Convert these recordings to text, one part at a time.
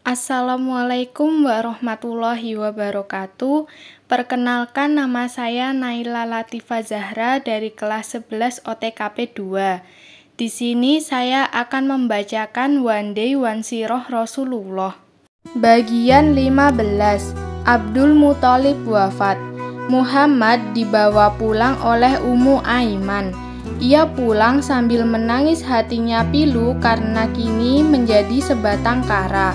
Assalamualaikum warahmatullahi wabarakatuh. Perkenalkan, nama saya Naila Latifah Zahra dari kelas 11 OTKP 2. Di sini saya akan membacakan One Day One Sirah Rasulullah. Bagian 15. Abdul Muthalib wafat. Muhammad dibawa pulang oleh Ummu Aiman. Ia pulang sambil menangis, hatinya pilu karena kini menjadi sebatang kara.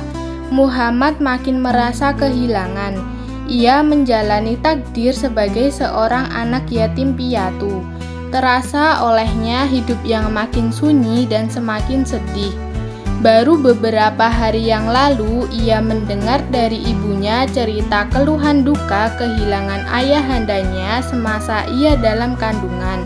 Muhammad makin merasa kehilangan. Ia menjalani takdir sebagai seorang anak yatim piatu. Terasa olehnya hidup yang makin sunyi dan semakin sedih. Baru beberapa hari yang lalu ia mendengar dari ibunya cerita keluhan duka kehilangan ayahandanya semasa ia dalam kandungan.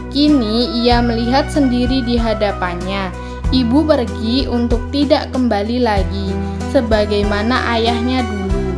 Kini ia melihat sendiri di hadapannya. Ibu pergi untuk tidak kembali lagi sebagaimana ayahnya dulu.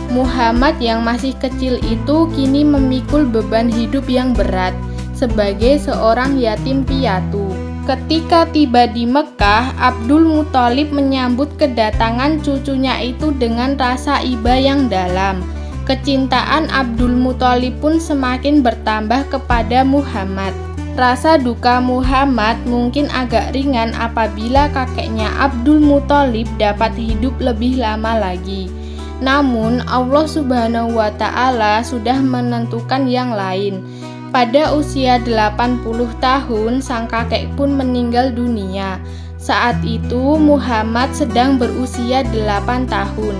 Muhammad yang masih kecil itu kini memikul beban hidup yang berat sebagai seorang yatim piatu. Ketika tiba di Mekah, Abdul Muthalib menyambut kedatangan cucunya itu dengan rasa iba yang dalam. Kecintaan Abdul Muthalib pun semakin bertambah kepada Muhammad. Rasa duka Muhammad mungkin agak ringan apabila kakeknya Abdul Muthalib dapat hidup lebih lama lagi. Namun Allah Subhanahu wa Ta'ala sudah menentukan yang lain. Pada usia 80 tahun sang kakek pun meninggal dunia. Saat itu Muhammad sedang berusia 8 tahun.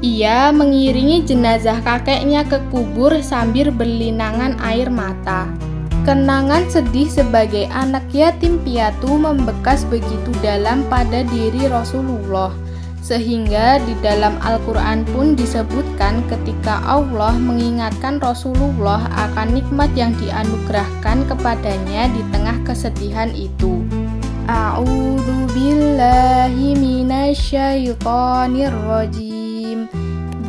Ia mengiringi jenazah kakeknya ke kubur sambil berlinangan air mata. Kenangan sedih sebagai anak yatim piatu membekas begitu dalam pada diri Rasulullah, sehingga di dalam Al-Quran pun disebutkan ketika Allah mengingatkan Rasulullah akan nikmat yang dianugerahkan kepadanya di tengah kesedihan itu. A'udzu billahi minasyaitonir rajim.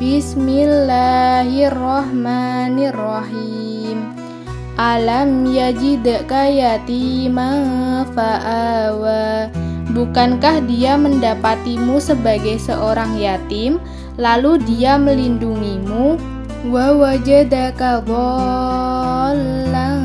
Bismillahirrahmanirrahim. Alam yajidka yatiman fa'awa. Bukankah dia mendapatimu sebagai seorang yatim, lalu dia melindungimu? Wa wajadaka dhallan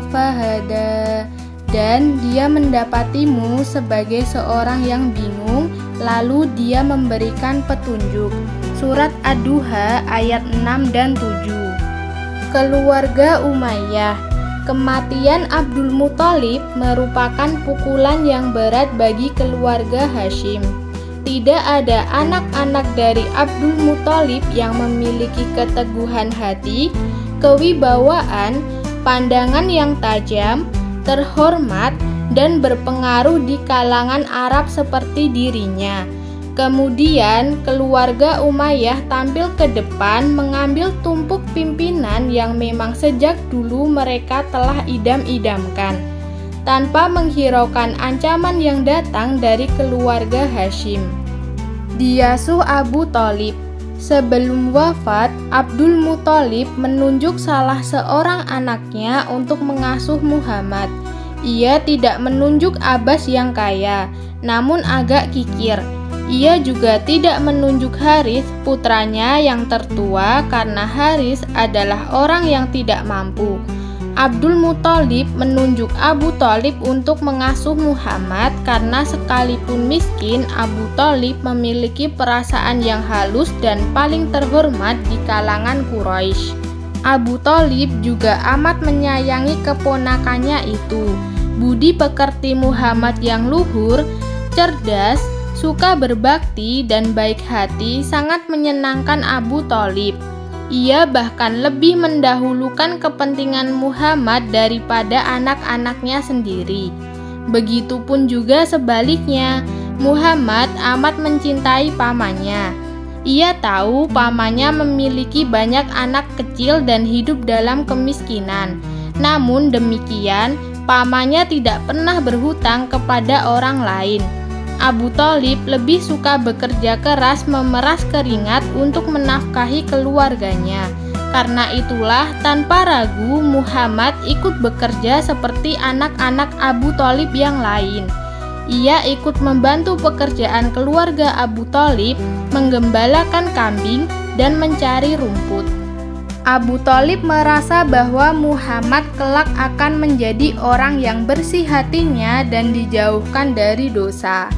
fahada. Dan dia mendapatimu sebagai seorang yang bingung, lalu dia memberikan petunjuk. Surat Ad-Duha ayat 6 dan 7. Keluarga Umayyah. Kematian Abdul Muthalib merupakan pukulan yang berat bagi keluarga Hashim. Tidak ada anak-anak dari Abdul Muthalib yang memiliki keteguhan hati, kewibawaan, pandangan yang tajam, terhormat, dan berpengaruh di kalangan Arab seperti dirinya. Kemudian keluarga Umayyah tampil ke depan mengambil tumpuk pimpinan yang memang sejak dulu mereka telah idam-idamkan, tanpa menghiraukan ancaman yang datang dari keluarga Hashim. Diasuh Abu Thalib. Sebelum wafat, Abdul Muthalib menunjuk salah seorang anaknya untuk mengasuh Muhammad. Ia tidak menunjuk Abbas yang kaya, namun agak kikir. Ia juga tidak menunjuk Harits, putranya yang tertua, karena Harits adalah orang yang tidak mampu. Abdul Muthalib menunjuk Abu Thalib untuk mengasuh Muhammad karena sekalipun miskin, Abu Thalib memiliki perasaan yang halus dan paling terhormat di kalangan Quraisy. Abu Thalib juga amat menyayangi keponakannya itu. Budi pekerti Muhammad yang luhur, cerdas, suka berbakti, dan baik hati sangat menyenangkan Abu Thalib. Ia bahkan lebih mendahulukan kepentingan Muhammad daripada anak-anaknya sendiri. Begitupun juga sebaliknya, Muhammad amat mencintai pamannya. Ia tahu pamannya memiliki banyak anak kecil dan hidup dalam kemiskinan. Namun demikian, pamannya tidak pernah berhutang kepada orang lain. Abu Thalib lebih suka bekerja keras memeras keringat untuk menafkahi keluarganya. Karena itulah tanpa ragu Muhammad ikut bekerja seperti anak-anak Abu Thalib yang lain. Ia ikut membantu pekerjaan keluarga Abu Thalib menggembalakan kambing dan mencari rumput. Abu Thalib merasa bahwa Muhammad kelak akan menjadi orang yang bersih hatinya dan dijauhkan dari dosa.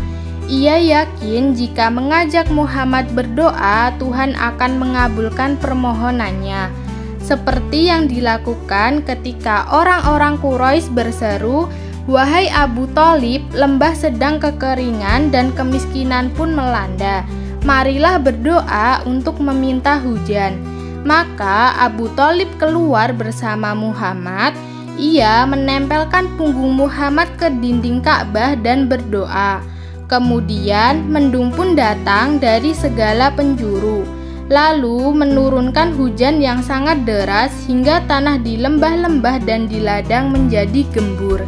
Ia yakin jika mengajak Muhammad berdoa, Tuhan akan mengabulkan permohonannya. Seperti yang dilakukan ketika orang-orang Quraisy berseru, "Wahai Abu Thalib, lembah sedang kekeringan dan kemiskinan pun melanda. Marilah berdoa untuk meminta hujan." Maka Abu Thalib keluar bersama Muhammad. Ia menempelkan punggung Muhammad ke dinding Ka'bah dan berdoa. Kemudian mendung pun datang dari segala penjuru, lalu menurunkan hujan yang sangat deras hingga tanah di lembah-lembah dan di ladang menjadi gembur.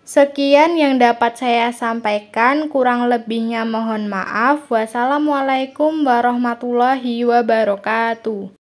Sekian yang dapat saya sampaikan, kurang lebihnya mohon maaf. Wassalamualaikum warahmatullahi wabarakatuh.